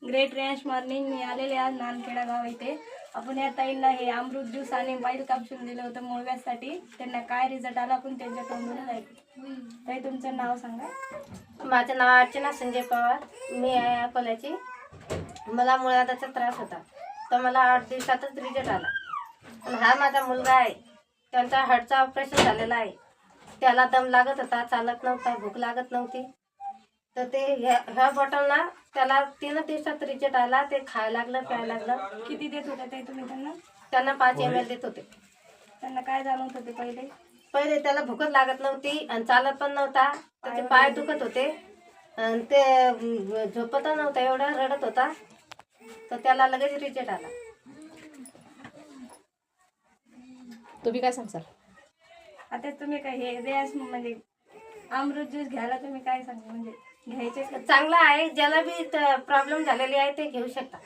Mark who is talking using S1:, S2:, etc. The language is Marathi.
S1: Great rash morning. मी आलेले आज नानखेडा गाव इथे. आपण या ताईंना हे अमृत ज्यूस आणि बाईल कापसून दिलं होतं मुळव्यासाठी. त्यांना काय रिझल्ट आला आपण त्यांच्या तोंडून ऐकू. ताई तुमचं नाव सांगा.
S2: माझं नाव अर्चना संजय पवार. मी आहे अकोल्याची. मला मुळव्याधाचा त्रास होता, तर मला 8 दिवसातच रिझल्ट आला. आणि हा माझा मुलगा आहे, त्यांचा हार्टचं ऑपरेशन झालेलं आहे. त्याला दम लागत होता, चालत नव्हता, भूक लागत नव्हती. तर ते ह्या बॉटलला त्याला 3 दिवसात रिझल्ट आला. ते खायला लागलं, प्यायला लागलं.
S1: किती देत होते ताई तुम्ही त्यांना?
S2: त्यांना 5 ml देत होते.
S1: त्यांना काय जाणवत होते पहिले?
S2: पहिले त्याला भूकच लागत नव्हती आणि चालत पण नव्हता. त्याचे पाय दुखत होते आणि ते झोपत नव्हता, एवढा रडत होता. तर त्याला लगेच रिझल्ट आला.
S3: तुम्ही काय सांगसाल?
S1: आता तुम्ही काय हे रॅश म्हणजे अमृत ज्यूस घ्यायला तुम्ही काय सांगा, म्हणजे घ्यायचे का?
S2: चांगलं आहे. ज्याला बी प्रॉब्लेम झालेली आहे ते घेऊ शकता.